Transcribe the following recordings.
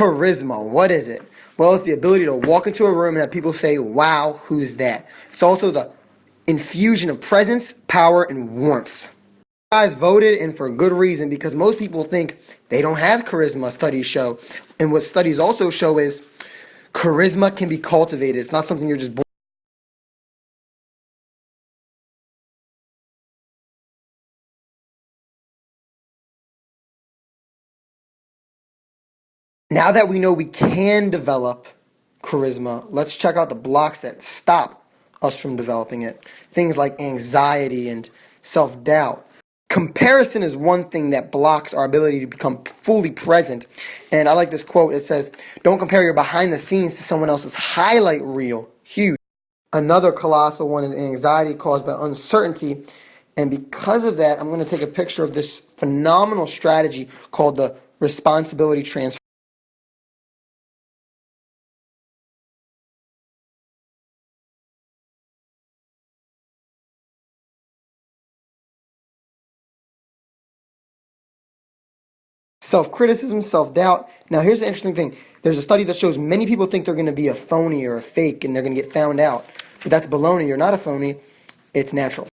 Charisma, what is it? Well, it's the ability to walk into a room and have people say, wow, who's that? It's also the infusion of presence, power, and warmth. Guys voted, and for good reason, because most people think they don't have charisma, studies show. And what studies also show is charisma can be cultivated. It's not something you're just born. Now that we know we can develop charisma, let's check out the blocks that stop us from developing it. Things like anxiety and self-doubt. Comparison is one thing that blocks our ability to become fully present. And I like this quote. It says, don't compare your behind the scenes to someone else's highlight reel. Huge. Another colossal one is anxiety caused by uncertainty. And because of that, I'm going to take a picture of this phenomenal strategy called the responsibility transfer. Self-criticism, self-doubt. Now, here's the interesting thing. There's a study that shows many people think they're going to be a phony or a fake and they're going to get found out. But that's baloney. You're not a phony. It's natural.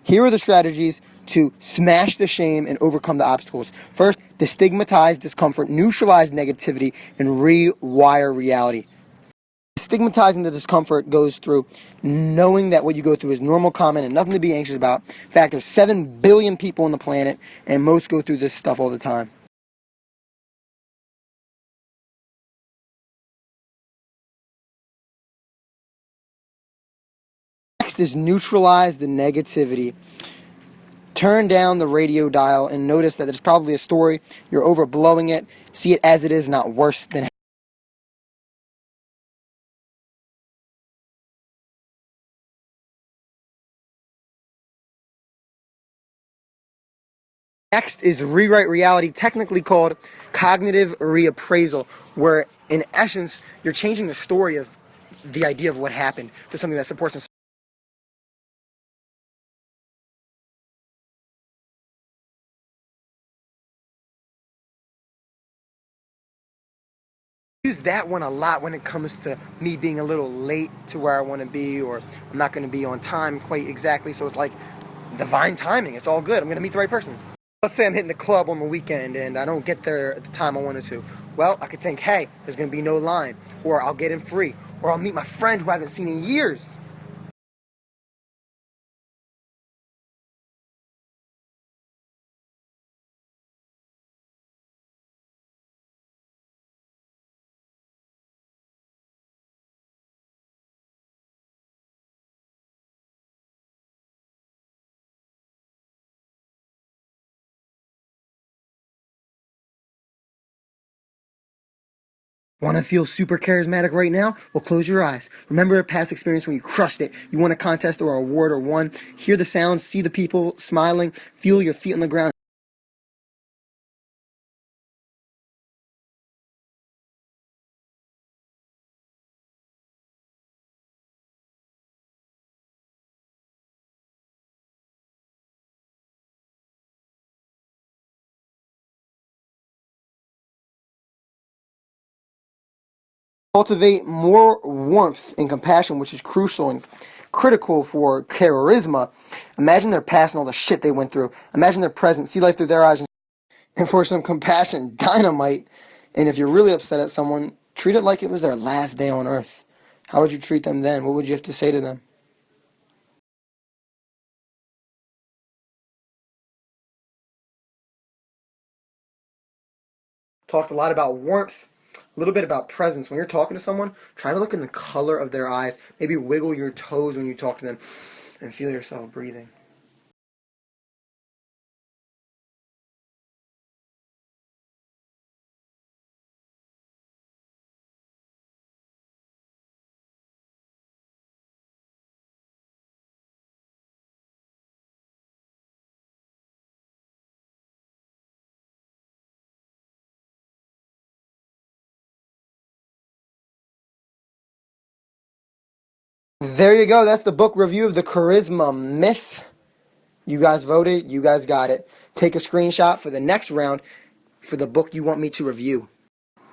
Here are the strategies to smash the shame and overcome the obstacles. First, destigmatize discomfort, neutralize negativity, and rewire reality. Stigmatizing the discomfort goes through knowing that what you go through is normal, common, and nothing to be anxious about. In fact, there's 7 billion people on the planet, and most go through this stuff all the time. Next is neutralize the negativity. Turn down the radio dial and notice that it's probably a story. You're overblowing it. See it as it is, not worse than. Next is rewrite reality, technically called cognitive reappraisal, where in essence, you're changing the story of the idea of what happened to something that supports us. Use that one a lot when it comes to me being a little late to where I want to be, or I'm not going to be on time quite exactly. So it's like divine timing. It's all good. I'm going to meet the right person. Let's say I'm hitting the club on the weekend and I don't get there at the time I wanted to. Well, I could think, hey, there's going to be no line, or I'll get in free, or I'll meet my friend who I haven't seen in years. Want to feel super charismatic right now? Well, close your eyes. Remember a past experience when you crushed it. You won a contest or an award or won. Hear the sounds, see the people smiling, feel your feet on the ground. Cultivate more warmth and compassion, which is crucial and critical for charisma. Imagine their past and all the shit they went through. Imagine their present. See life through their eyes. And for some compassion, dynamite. And if you're really upset at someone, treat it like it was their last day on earth. How would you treat them then? What would you have to say to them? Talked a lot about warmth, a little bit about presence. When you're talking to someone, try to look in the color of their eyes. Maybe wiggle your toes when you talk to them and feel yourself breathing. There you go. That's the book review of The Charisma Myth. You guys voted. You guys got it. Take a screenshot for the next round for the book you want me to review.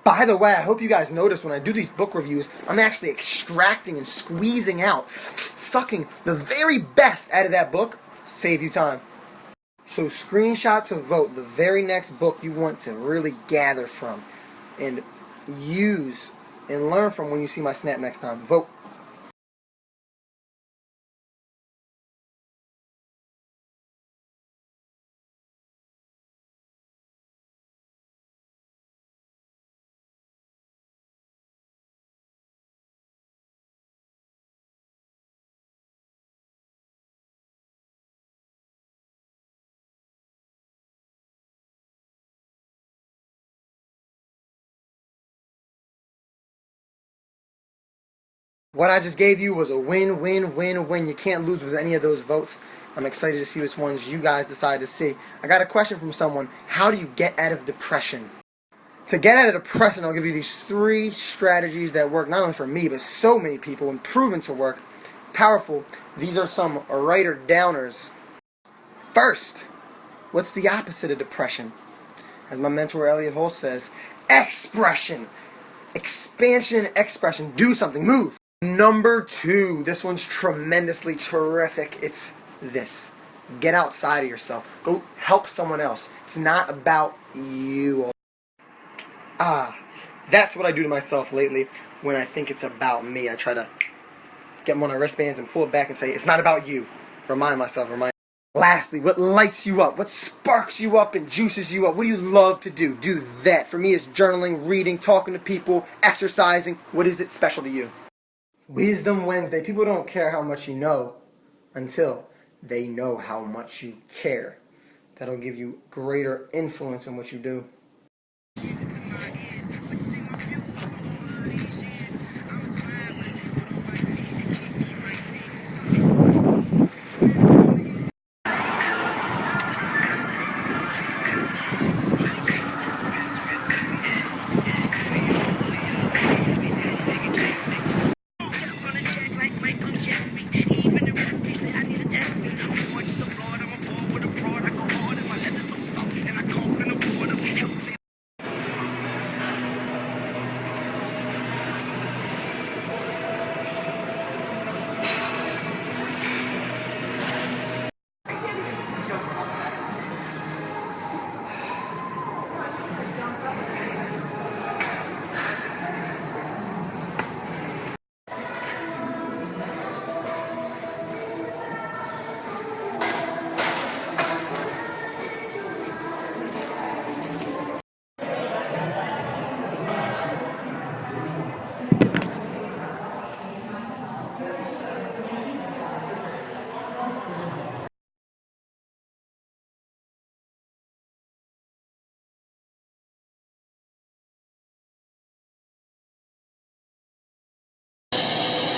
By the way, I hope you guys notice when I do these book reviews, I'm actually extracting and squeezing out, sucking the very best out of that book. Save you time. So screenshot to vote the very next book you want to really gather from and use and learn from when you see my snap next time. Vote. What I just gave you was a win, win, win, win. You can't lose with any of those votes. I'm excited to see which ones you guys decide to see. I got a question from someone. How do you get out of depression? To get out of depression, I'll give you these 3 strategies that work not only for me, but so many people and proven to work. Powerful. These are some writer downers. First, what's the opposite of depression? As my mentor Elliot Holst says, expression. Expansion and expression. Do something. Move. Number 2, this one's tremendously terrific. It's this. Get outside of yourself. Go help someone else. It's not about you. That's what I do to myself lately when I think it's about me. I try to get one of my wristbands and pull it back and say, it's not about you. Remind myself. Lastly, what lights you up? What sparks you up and juices you up? What do you love to do? Do that. For me, it's journaling, reading, talking to people, exercising. What is it special to you? Wisdom Wednesday. People don't care how much you know until they know how much you care. That'll give you greater influence in what you do.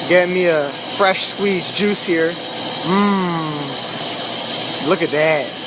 Get me a fresh squeezed juice here. Look at that.